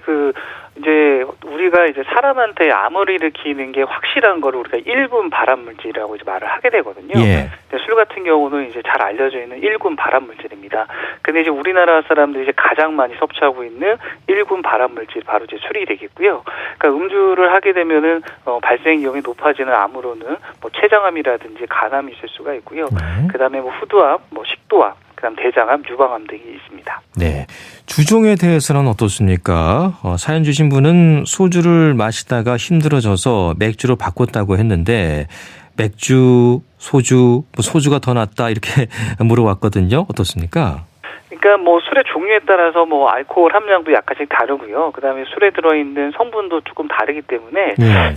이제 우리가 이제 사람한테 암을 일으키는 게 확실한 거를 우리가 1군 발암 물질이라고 이제 말을 하게 되거든요. 예. 술 같은 경우는 이제 잘 알려져 있는 1군 발암 물질입니다. 근데 이제 우리나라 사람들이 이제 가장 많이 섭취하고 있는 1군 발암 물질 바로 이제 술이 되겠고요. 그러니까 음주를 하게 되면은 발생 위험이 높아지는 암으로는 뭐 췌장암이라든지 간암이 있을 수가 있고요. 그다음에 뭐 후두암, 뭐 식도암, 그다음 대장암, 유방암 등이 있습니다. 네, 주종에 대해서는 어떻습니까? 사연 주신 분은 소주를 마시다가 힘들어져서 맥주로 바꿨다고 했는데 맥주, 소주, 뭐 소주가 더 낫다 이렇게 물어봤거든요. 어떻습니까? 그러니까 뭐 술의 종류에 따라서 뭐 알코올 함량도 약간씩 다르고요. 그다음에 술에 들어있는 성분도 조금 다르기 때문에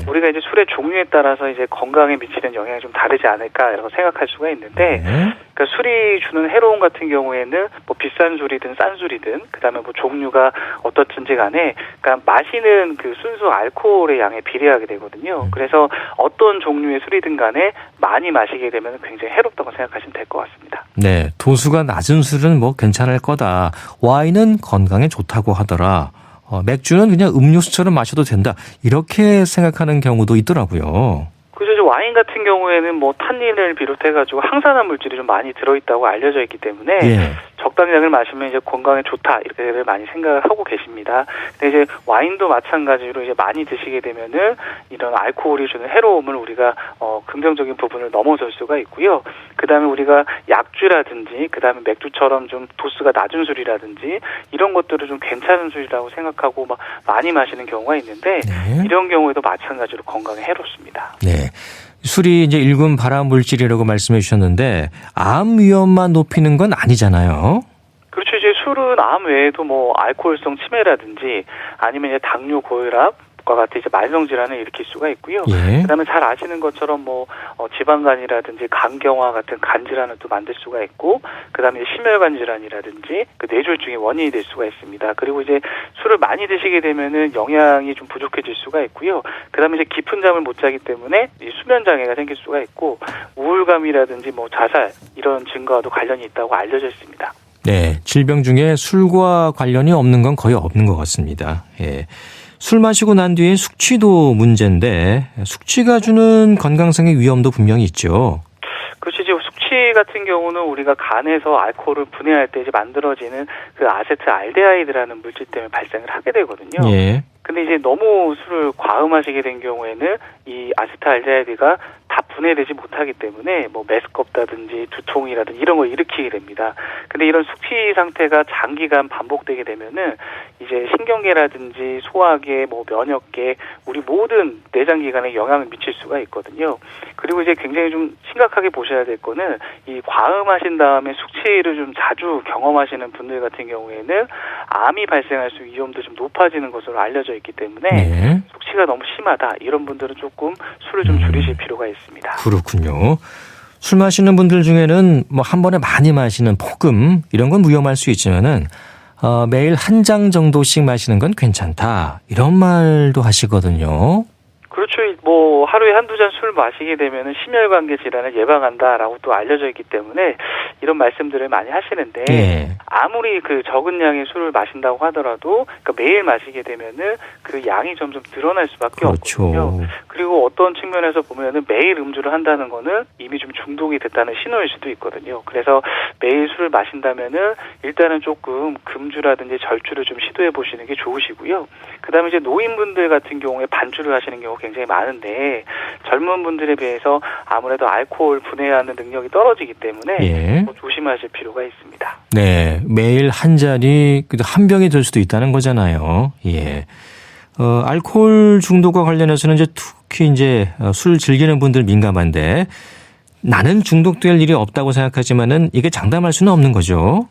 우리가 이제 술의 종류에 따라서 이제 건강에 미치는 영향이 좀 다르지 않을까라고 생각할 수가 있는데, 그러니까 술이 주는 해로움 같은 경우에는 뭐 비싼 술이든 싼 술이든 그다음에 뭐 종류가 어떻든지 간에 그러니까 마시는 그 순수 알코올의 양에 비례하게 되거든요. 그래서 어떤 종류의 술이든 간에 많이 마시게 되면 굉장히 해롭다고 생각하시면 될 것 같습니다. 네, 도수가 낮은 술은 뭐 괜찮을 거다. 와인은 건강에 좋다고 하더라. 맥주는 그냥 음료수처럼 마셔도 된다. 이렇게 생각하는 경우도 있더라고요. 그죠. 와인 같은 경우에는 뭐 탄닌을 비롯해가지고 항산화 물질이 좀 많이 들어있다고 알려져 있기 때문에 적당량을 마시면 이제 건강에 좋다 이렇게 많이 생각을 하고 계십니다. 근데 이제 와인도 마찬가지로 이제 많이 드시게 되면은 이런 알코올이 주는 해로움을 우리가 긍정적인 부분을 넘어설 수가 있고요. 그다음에 우리가 약주라든지 그다음에 맥주처럼 좀 도수가 낮은 술이라든지 이런 것들을 좀 괜찮은 술이라고 생각하고 막 많이 마시는 경우가 있는데 이런 경우에도 마찬가지로 건강에 해롭습니다. 네. 술이 이제 1군 발암 물질이라고 말씀해 주셨는데 암 위험만 높이는 건 아니잖아요. 그렇죠. 이제 술은 암 외에도 뭐 알코올성 치매라든지 아니면 이제 당뇨, 고혈압 과 같은 이제 만성 질환을 일으킬 수가 있고요. 그다음에 잘 아시는 것처럼 뭐 지방간이라든지 간경화 같은 간 질환을 또 만들 수가 있고, 그다음에 심혈관 질환이라든지 그 뇌졸중의 원인이 될 수가 있습니다. 그리고 이제 술을 많이 드시게 되면은 영양이 좀 부족해질 수가 있고요. 그다음에 이제 깊은 잠을 못 자기 때문에 이 수면 장애가 생길 수가 있고 우울감이라든지 뭐 자살 이런 증가와도 관련이 있다고 알려져 있습니다. 네, 질병 중에 술과 관련이 없는 건 거의 없는 것 같습니다. 예. 술 마시고 난 뒤에 숙취도 문제인데 숙취가 주는 건강상의 위험도 분명히 있죠. 그렇죠. 이제 숙취 같은 경우는 우리가 간에서 알코올을 분해할 때 이제 만들어지는 그 아세트알데하이드라는 물질 때문에 발생을 하게 되거든요. 근데 이제 너무 술을 과음하시게 된 경우에는 이 아세트알데하이드가 다 분해되지 못하기 때문에 뭐 메스껍다든지 두통이라든지 이런 걸 일으키게 됩니다. 근데 이런 숙취 상태가 장기간 반복되게 되면은 이제 신경계라든지 소화계, 뭐 면역계, 우리 모든 내장 기관에 영향을 미칠 수가 있거든요. 그리고 이제 굉장히 좀 심각하게 보셔야 될 거는 이 과음하신 다음에 숙취를 좀 자주 경험하시는 분들 같은 경우에는 암이 발생할 수 위험도 좀 높아지는 것으로 알려져 있기 때문에 숙취가 너무 심하다 이런 분들은 조금 술을 좀 줄이실 필요가 있습니다. 그렇군요. 술 마시는 분들 중에는 뭐 한 번에 많이 마시는 폭음 이런 건 위험할 수 있지만은 매일 한 장 정도씩 마시는 건 괜찮다 이런 말도 하시거든요. 그렇죠. 뭐 하루에 한두 잔 술 마시게 되면은 심혈관계 질환을 예방한다라고 또 알려져 있기 때문에 이런 말씀들을 많이 하시는데 예. 아무리 그 적은 양의 술을 마신다고 하더라도 그러니까 매일 마시게 되면은 그 양이 점점 늘어날 수밖에 그렇죠. 없거든요. 그리고 어떤 측면에서 보면은 매일 음주를 한다는 거는 이미 좀 중독이 됐다는 신호일 수도 있거든요. 그래서 매일 술을 마신다면은 일단은 조금 금주라든지 절주를 좀 시도해 보시는 게 좋으시고요. 그다음에 이제 노인분들 같은 경우에 반주를 하시는 경우가 굉장히 많은데 젊은 분들에 비해서 아무래도 알코올 분해하는 능력이 떨어지기 때문에 예. 조심하실 필요가 있습니다. 네, 매일 한 잔이 한 병이 될 수도 있다는 거잖아요. 예. 알코올 중독과 관련해서는 이제 특히 이제 술 즐기는 분들 민감한데 나는 중독될 일이 없다고 생각하지만은 이게 장담할 수는 없는 거죠.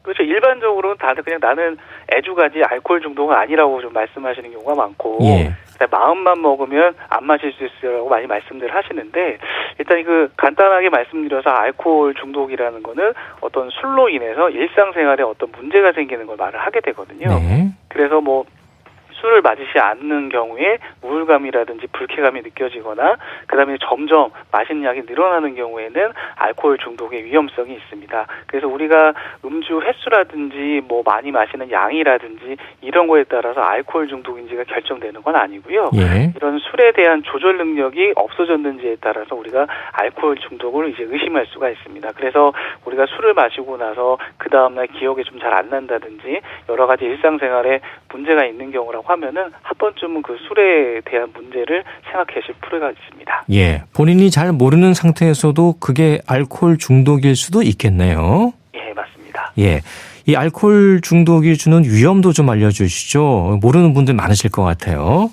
그렇죠. 일반적으로는 다들 그냥 나는 애주가지 알코올 중독은 아니라고 좀 말씀하시는 경우가 많고 예. 마음만 먹으면 안 마실 수 있어요라고 많이 말씀들 하시는데 일단 그 간단하게 말씀드려서 알코올 중독이라는 거는 어떤 술로 인해서 일상생활에 어떤 문제가 생기는 걸 말을 하게 되거든요. 네. 그래서 뭐 술을 마시지 않는 경우에 우울감이라든지 불쾌감이 느껴지거나 그다음에 점점 마시는 양이 늘어나는 경우에는 알코올 중독의 위험성이 있습니다. 그래서 우리가 음주 횟수라든지 뭐 많이 마시는 양이라든지 이런 거에 따라서 알코올 중독인지가 결정되는 건 아니고요. 예. 이런 술에 대한 조절 능력이 없어졌는지에 따라서 우리가 알코올 중독을 이제 의심할 수가 있습니다. 그래서 우리가 술을 마시고 나서 그 다음날 기억이 좀 잘 안 난다든지 여러 가지 일상생활에 문제가 있는 경우라고 하면은 한 번쯤은 그 술에 대한 문제를 생각하실 필요가 있습니다. 예. 본인이 잘 모르는 상태에서도 그게 알코올 중독일 수도 있겠네요. 예, 맞습니다. 예. 이 알코올 중독이 주는 위험도 좀 알려주시죠. 모르는 분들 많으실 것 같아요.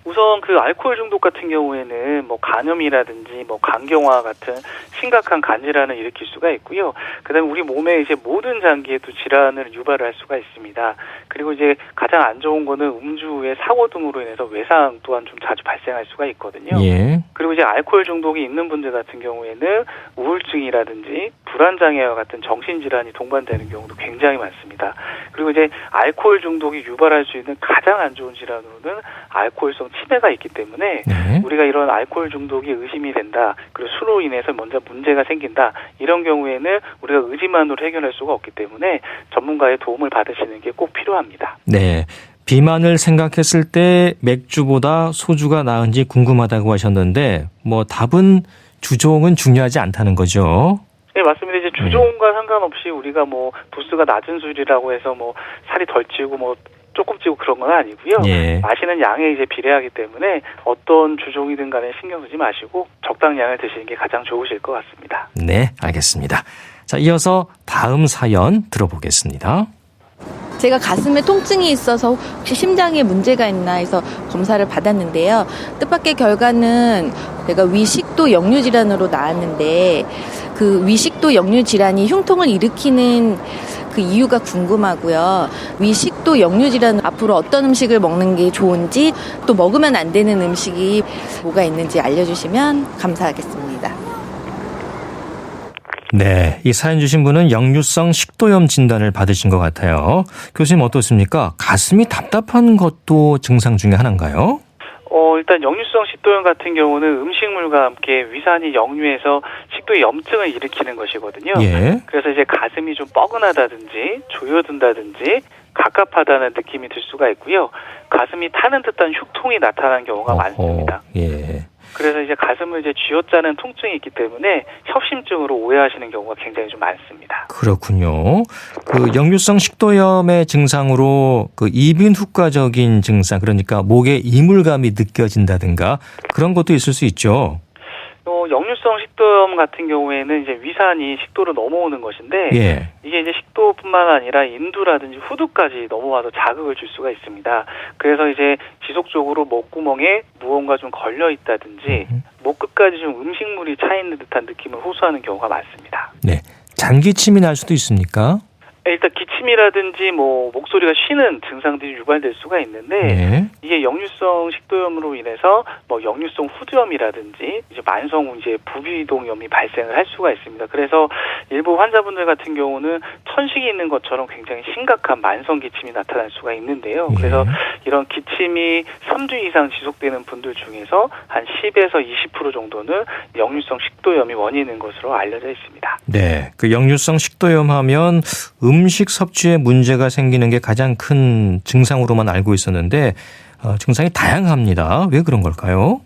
우선 그 알코올 중독 같은 경우에는 뭐 간염이라든지 뭐 간경화 같은 심각한 간질환을 일으킬 수가 있고요. 그다음에 우리 몸의 이제 모든 장기에도 질환을 유발할 수가 있습니다. 그리고 이제 가장 안 좋은 거는 음주 후에 사고 등으로 인해서 외상 또한 좀 자주 발생할 수가 있거든요. 예. 그리고 이제 알코올 중독이 있는 분들 같은 경우에는 우울증이라든지 불안장애와 같은 정신질환이 동반되는 경우도 굉장히 많습니다. 그리고 이제 알코올 중독이 유발할 수 있는 가장 안 좋은 질환으로는 알코올성 치매가 있기 때문에 네. 우리가 이런 알코올 중독이 의심이 된다. 그리고 술로 인해서 먼저 문제가 생긴다. 이런 경우에는 우리가 의지만으로 해결할 수가 없기 때문에 전문가의 도움을 받으시는 게 꼭 필요합니다. 네. 비만을 생각했을 때 맥주보다 소주가 나은지 궁금하다고 하셨는데 뭐 답은 주종은 중요하지 않다는 거죠. 네, 맞습니다. 이제 주종과 상관없이 우리가 뭐 도수가 낮은 술이라고 해서 뭐 살이 덜 찌고 뭐 조금 찌고 그런 건 아니고요. 예. 마시는 양에 이제 비례하기 때문에 어떤 주종이든 간에 신경 쓰지 마시고 적당량을 드시는 게 가장 좋으실 것 같습니다. 네, 알겠습니다. 자, 이어서 다음 사연 들어보겠습니다. 제가 가슴에 통증이 있어서 혹시 심장에 문제가 있나 해서 검사를 받았는데요. 뜻밖의 결과는 제가 위식도 역류 질환으로 나왔는데 그 위식도 역류 질환이 흉통을 일으키는 그 이유가 궁금하고요. 위식도 역류 질환 앞으로 어떤 음식을 먹는 게 좋은지 또 먹으면 안 되는 음식이 뭐가 있는지 알려주시면 감사하겠습니다. 네, 이 사연 주신 분은 역류성 식도염 진단을 받으신 것 같아요. 교수님 어떻습니까? 가슴이 답답한 것도 증상 중에 하나인가요? 일단 역류성 식도염 같은 경우는 음식물과 함께 위산이 역류해서 식도에 염증을 일으키는 것이거든요. 예. 그래서 이제 가슴이 좀 뻐근하다든지 조여든다든지 갑갑하다는 느낌이 들 수가 있고요. 가슴이 타는 듯한 흉통이 나타나는 경우가 많습니다. 예. 그래서 이제 가슴을 이제 쥐어짜는 통증이 있기 때문에 협심증으로 오해하시는 경우가 굉장히 좀 많습니다. 그렇군요. 그 역류성 식도염의 증상으로 그 이빈 후과적인 증상, 그러니까 목에 이물감이 느껴진다든가 그런 것도 있을 수 있죠. 역류성 식도염 같은 경우에는 이제 위산이 식도로 넘어오는 것인데 예. 이게 이제 식도뿐만 아니라 인두라든지 후두까지 넘어와서 자극을 줄 수가 있습니다. 그래서 이제 지속적으로 목구멍에 무언가 좀 걸려 있다든지 목 끝까지 좀 음식물이 차 있는 듯한 느낌을 호소하는 경우가 많습니다. 네. 장기침이 날 수도 있습니까? 일단 기침이라든지 뭐 목소리가 쉬는 증상들이 유발될 수가 있는데 네. 이게 역류성 식도염으로 인해서 뭐 역류성 후두염이라든지 이제 만성 이제 부비동염이 발생을 할 수가 있습니다. 그래서 일부 환자분들 같은 경우는 천식이 있는 것처럼 굉장히 심각한 만성 기침이 나타날 수가 있는데요. 그래서 이런 기침이 3주 이상 지속되는 분들 중에서 한 10에서 20% 정도는 역류성 식도염이 원인인 것으로 알려져 있습니다. 네, 그 역류성 식도염 하면 음식 섭취에 문제가 생기는 게 가장 큰 증상으로만 알고 있었는데 증상이 다양합니다. 왜 그런 걸까요?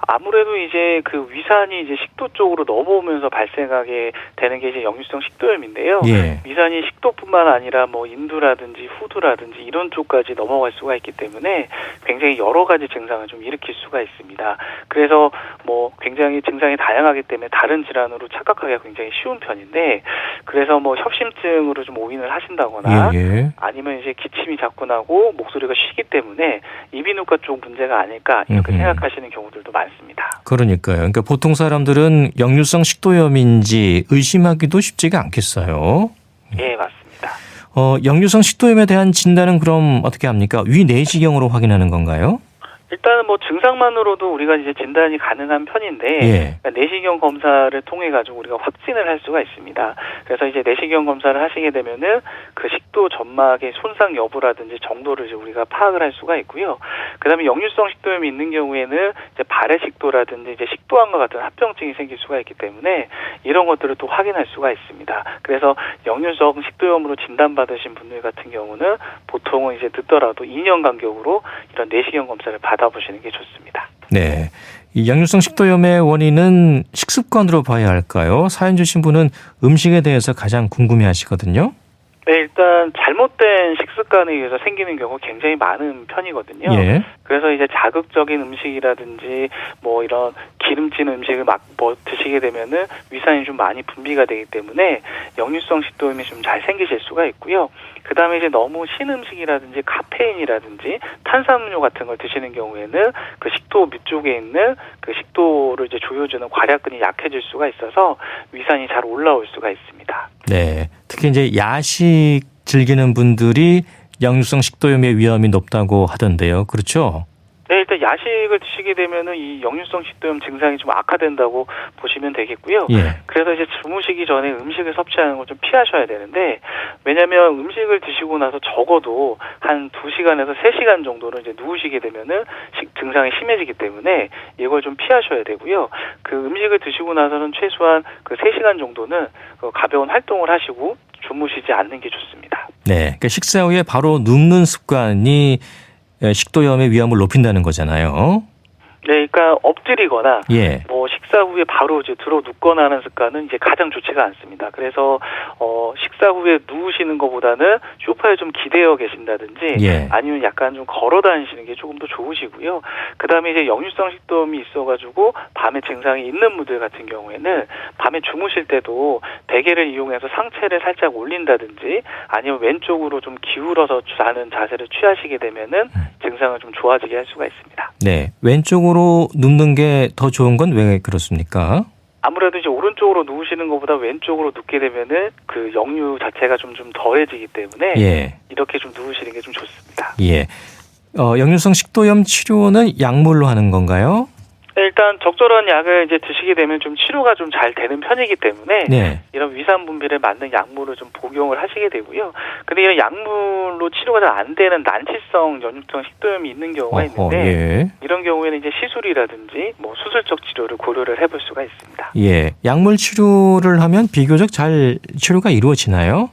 아무래도 이제 그 위산이 이제 식도 쪽으로 넘어오면서 발생하게 되는 게 이제 역류성 식도염인데요. 예. 위산이 식도뿐만 아니라 뭐 인두라든지 후두라든지 이런 쪽까지 넘어갈 수가 있기 때문에 굉장히 여러 가지 증상을 좀 일으킬 수가 있습니다. 그래서 뭐 굉장히 증상이 다양하기 때문에 다른 질환으로 착각하기가 굉장히 쉬운 편인데 그래서 뭐 협심증으로 좀 오인을 하신다거나 아니면 이제 기침이 자꾸 나고 목소리가 쉬기 때문에 이비인후과 쪽 문제가 아닐까 이렇게 생각하시는 경우들도 많습니다. 그러니까요. 그러니까 보통 사람들은 역류성 식도염인지 의심하기도 쉽지가 않겠어요. 예, 맞습니다. 역류성 식도염에 대한 진단은 그럼 어떻게 합니까? 위내시경으로 확인하는 건가요? 일단은 뭐 증상만으로도 우리가 이제 진단이 가능한 편인데 그러니까 내시경 검사를 통해 가지고 우리가 확진을 할 수가 있습니다. 그래서 이제 내시경 검사를 하시게 되면은 그 식도 점막의 손상 여부라든지 정도를 이제 우리가 파악을 할 수가 있고요. 그다음에 역류성 식도염이 있는 경우에는 이제 발해식도라든지 이제 식도암과 같은 합병증이 생길 수가 있기 때문에 이런 것들을 또 확인할 수가 있습니다. 그래서 역류성 식도염으로 진단받으신 분들 같은 경우는 보통은 이제 듣더라도 2년 간격으로 이런 내시경 검사를 받아보시는 게 좋습니다. 네. 이 역류성 식도염의 원인은 식습관으로 봐야 할까요? 사연 주신 분은 음식에 대해서 가장 궁금해 하시거든요. 네, 일단 잘못된 식습관에 의해서 생기는 경우가 굉장히 많은 편이거든요. 예. 그래서 이제 자극적인 음식이라든지 뭐 이런 기름진 음식을 막 뭐 드시게 되면은 위산이 좀 많이 분비가 되기 때문에 역류성 식도염이 좀 잘 생기실 수가 있고요. 그 다음에 이제 너무 신 음식이라든지 카페인이라든지 탄산음료 같은 걸 드시는 경우에는 그 식도 밑쪽에 있는 그 식도를 이제 조여주는 괄약근이 약해질 수가 있어서 위산이 잘 올라올 수가 있습니다. 네. 특히 이제 야식 즐기는 분들이 역류성 식도염의 위험이 높다고 하던데요. 그렇죠? 네, 일단 야식을 드시게 되면은 이 역류성 식도염 증상이 좀 악화된다고 보시면 되겠고요. 예. 그래서 이제 주무시기 전에 음식을 섭취하는 걸 좀 피하셔야 되는데, 왜냐면 음식을 드시고 나서 적어도 한 2시간에서 3시간 정도는 이제 누우시게 되면은 증상이 심해지기 때문에 이걸 좀 피하셔야 되고요. 그 음식을 드시고 나서는 최소한 그 3시간 정도는 가벼운 활동을 하시고 주무시지 않는 게 좋습니다. 네. 그러니까 식사 후에 바로 눕는 습관이 식도염의 위험을 높인다는 거잖아요. 네, 그러니까 엎드리거나 예. 뭐 식사 후에 바로 이제 들어 눕거나 하는 습관은 이제 가장 좋지가 않습니다. 그래서 식사 후에 누우시는 것보다는 소파에 좀 기대어 계신다든지 예. 아니면 약간 좀 걸어 다니시는 게 조금 더 좋으시고요. 그다음에 이제 역류성 식도염이 있어가지고 밤에 증상이 있는 분들 같은 경우에는 밤에 주무실 때도 베개를 이용해서 상체를 살짝 올린다든지 아니면 왼쪽으로 좀 기울어서 자는 자세를 취하시게 되면은 증상을 좀 좋아지게 할 수가 있습니다. 네, 왼쪽으로 눕는 게 더 좋은 건 왜 그렇습니까? 아무래도 이제 오른쪽으로 누우시는 것보다 왼쪽으로 눕게 되면은 그 역류 자체가 좀 덜해지기 때문에 예. 이렇게 좀 누우시는 게 좀 좋습니다. 예. 역류성 식도염 치료는 약물로 하는 건가요? 일단 적절한 약을 이제 드시게 되면 좀 치료가 좀 잘 되는 편이기 때문에 네. 이런 위산 분비를 맞는 약물을 좀 복용을 하시게 되고요. 근데 이런 약물로 치료가 잘 안 되는 난치성 역류성 식도염이 있는 경우가 있는데 예. 이런 경우에는 이제 시술이라든지 뭐 수술적 치료를 고려를 해볼 수가 있습니다. 예. 약물 치료를 하면 비교적 잘 치료가 이루어지나요?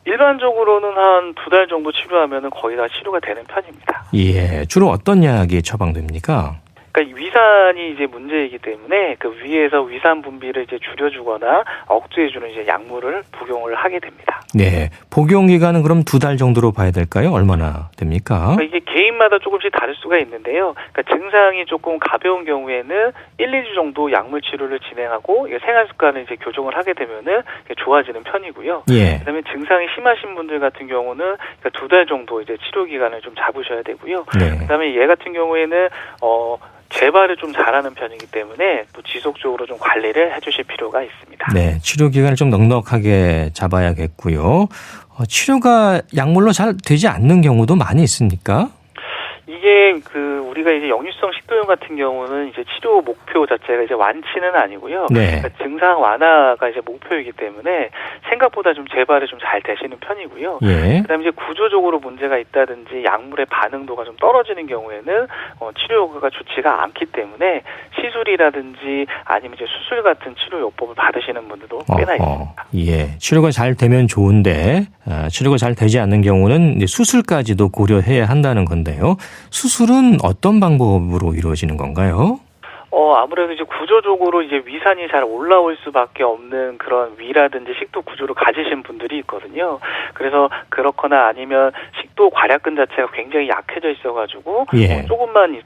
일반적으로는 한 2달 정도 치료하면 거의 다 치료가 되는 편입니다. 예. 주로 어떤 약이 처방됩니까? 그러니까 위산이 이제 문제이기 때문에 그 위에서 위산 분비를 이제 줄여주거나 억제해주는 이제 약물을 복용을 하게 됩니다. 네. 복용 기간은 그럼 2달 정도로 봐야 될까요? 얼마나 됩니까? 그러니까 이게 개인마다 조금씩 다를 수가 있는데요. 그러니까 증상이 조금 가벼운 경우에는 1, 2주 정도 약물 치료를 진행하고 생활 습관을 이제 교정을 하게 되면은 좋아지는 편이고요. 예. 그다음에 증상이 심하신 분들 같은 경우는 그러니까 2달 정도 이제 치료 기간을 좀 잡으셔야 되고요. 네. 그다음에 얘 같은 경우에는 재발을 좀 잘하는 편이기 때문에 또 지속적으로 좀 관리를 해주실 필요가 있습니다. 네, 치료 기간을 좀 넉넉하게 잡아야겠고요. 치료가 약물로 잘 되지 않는 경우도 많이 있습니까? 이게 우리가 이제 역류성 식도염 같은 경우는 이제 치료 목표 자체가 이제 완치는 아니고요. 네. 그러니까 증상 완화가 이제 목표이기 때문에 생각보다 좀 재발이 좀 잘 되시는 편이고요. 예. 그다음에 이제 구조적으로 문제가 있다든지 약물의 반응도가 좀 떨어지는 경우에는 치료 효과가 좋지가 않기 때문에 시술이라든지 아니면 이제 수술 같은 치료 요법을 받으시는 분들도 꽤나 있습니다. 예, 치료가 잘 되면 좋은데 치료가 잘 되지 않는 경우는 이제 수술까지도 고려해야 한다는 건데요. 수술은 어떤 방법으로 이루어지는 건가요? 아무래도 이제 구조적으로 이제 위산이 잘 올라올 수밖에 없는 그런 위라든지 식도 구조를 가지신 분들이 있거든요. 그래서 그렇거나 아니면 식도 괄약근 자체가 굉장히 약해져 있어가지고 예. 조금만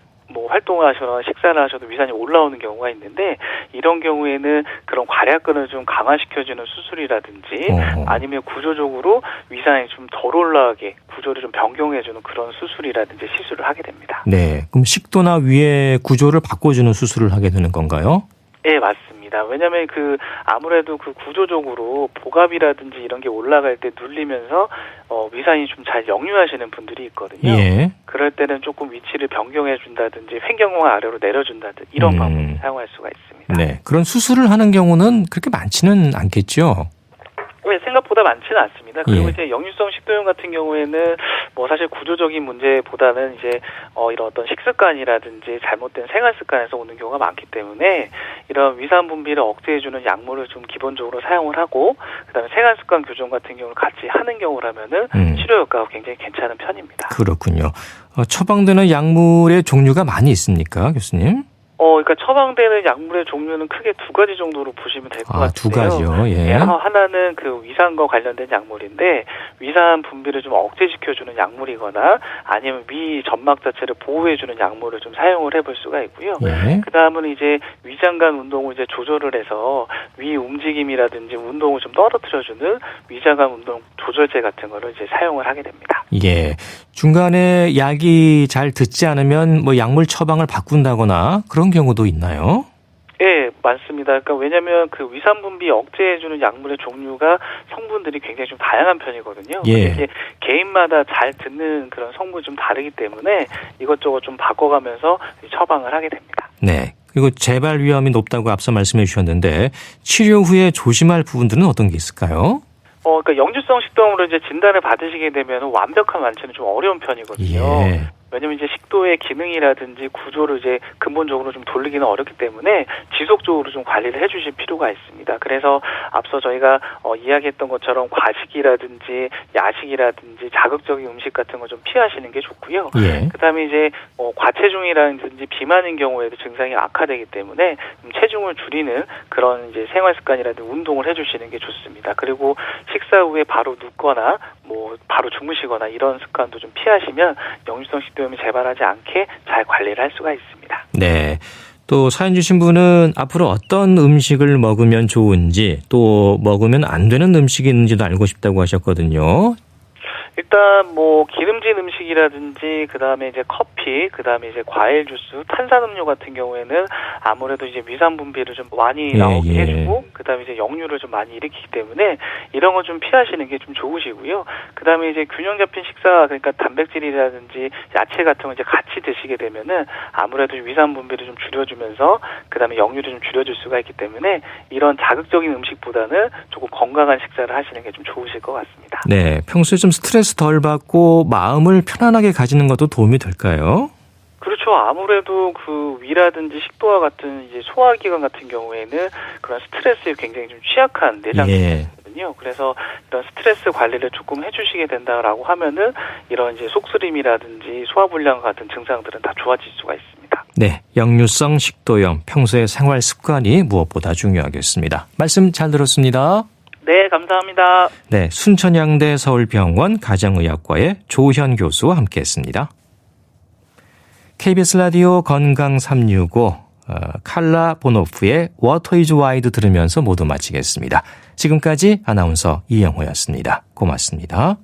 활동을 하셔서 식사를 하셔도 위산이 올라오는 경우가 있는데 이런 경우에는 그런 괄약근을 좀 강화시켜주는 수술이라든지 아니면 구조적으로 위산이 좀 덜 올라가게 구조를 좀 변경해주는 그런 수술이라든지 시술을 하게 됩니다. 네, 그럼 식도나 위의 구조를 바꿔주는 수술을 하게 되는 건가요? 네, 맞습니다. 왜냐하면 아무래도 구조적으로 복압이라든지 이런 게 올라갈 때 눌리면서 위산이 좀 잘 역류하시는 분들이 있거든요. 예. 그럴 때는 조금 위치를 변경해 준다든지 횡격막 아래로 내려준다든지 이런 방법을 사용할 수가 있습니다. 네, 그런 수술을 하는 경우는 그렇게 많지는 않겠죠? 생각보다 많지는 않습니다. 그리고 예. 이제 역류성 식도염 같은 경우에는 사실 구조적인 문제보다는 이제 이런 어떤 식습관이라든지 잘못된 생활 습관에서 오는 경우가 많기 때문에 이런 위산 분비를 억제해주는 약물을 좀 기본적으로 사용을 하고 그다음에 생활 습관 교정 같은 경우를 같이 하는 경우라면은 치료 효과가 굉장히 괜찮은 편입니다. 그렇군요. 처방되는 약물의 종류가 많이 있습니까, 교수님? 그러니까 처방되는 약물의 종류는 크게 두 가지 정도로 보시면 될 것 같아요. 두 가지요. 예. 하나는 위산과 관련된 약물인데 위산 분비를 좀 억제시켜주는 약물이거나 아니면 위 점막 자체를 보호해주는 약물을 좀 사용을 해볼 수가 있고요. 예. 그 다음은 이제 위장관 운동을 이제 조절을 해서 위 움직임이라든지 운동을 좀 떨어뜨려주는 위장관 운동 조절제 같은 거를 이제 사용을 하게 됩니다. 예. 중간에 약이 잘 듣지 않으면 약물 처방을 바꾼다거나 그런 경우도 있나요? 네, 많습니다. 그러니까 왜냐하면 위산 분비 억제해주는 약물의 종류가 성분들이 굉장히 좀 다양한 편이거든요. 예. 이게 개인마다 잘 듣는 그런 성분이 좀 다르기 때문에 이것저것 좀 바꿔가면서 처방을 하게 됩니다. 네. 그리고 재발 위험이 높다고 앞서 말씀해 주셨는데 치료 후에 조심할 부분들은 어떤 게 있을까요? 그러니까 역류성 식도염으로 이제 진단을 받으시게 되면 완벽한 완치는 좀 어려운 편이거든요. 예. 왜냐면 이제 식도의 기능이라든지 구조를 이제 근본적으로 좀 돌리기는 어렵기 때문에 지속적으로 좀 관리를 해주실 필요가 있습니다. 그래서 앞서 저희가 이야기했던 것처럼 과식이라든지 야식이라든지 자극적인 음식 같은 거 좀 피하시는 게 좋고요. 예. 그다음에 이제 과체중이라든지 비만인 경우에도 증상이 악화되기 때문에 체중을 줄이는 그런 이제 생활 습관이라든지 운동을 해주시는 게 좋습니다. 그리고 식사 후에 바로 눕거나 바로 주무시거나 이런 습관도 좀 피하시면 역류성 식도염이 재발하지 않게 잘 관리를 할 수가 있습니다. 네. 또 사연 주신 분은 앞으로 어떤 음식을 먹으면 좋은지 또 먹으면 안 되는 음식이 있는지도 알고 싶다고 하셨거든요. 일단 기름진 음식이라든지 그다음에 이제 커피, 그다음에 이제 과일 주스, 탄산음료 같은 경우에는 아무래도 이제 위산 분비를 좀 많이 나오게 해주고 그다음에 이제 역류를 좀 많이 일으키기 때문에 이런 거 좀 피하시는 게 좀 좋으시고요. 그다음에 이제 균형 잡힌 식사, 그러니까 단백질이라든지 야채 같은 거 이제 같이 드시게 되면은 아무래도 위산 분비를 좀 줄여주면서 그다음에 역류를 좀 줄여줄 수가 있기 때문에 이런 자극적인 음식보다는 조금 건강한 식사를 하시는 게 좀 좋으실 것 같습니다. 네, 평소에 좀 스트레스 덜 받고 마음을 편안하게 가지는 것도 도움이 될까요? 그렇죠. 아무래도 위라든지 식도와 같은 이제 소화기관 같은 경우에는 그런 스트레스에 굉장히 좀 취약한 내장이거든요. 그래서 이런 스트레스 관리를 조금 해주시게 된다라고 하면은 이런 이제 속쓰림이라든지 소화불량 같은 증상들은 다 좋아질 수가 있습니다. 네, 역류성 식도염 평소의 생활 습관이 무엇보다 중요하겠습니다. 말씀 잘 들었습니다. 네, 감사합니다. 네, 순천향대 서울병원 가정의학과의 조현 교수와 함께했습니다. KBS 라디오 건강 365 칼라 보노프의 Water is Wide 들으면서 모두 마치겠습니다. 지금까지 아나운서 이영호였습니다. 고맙습니다.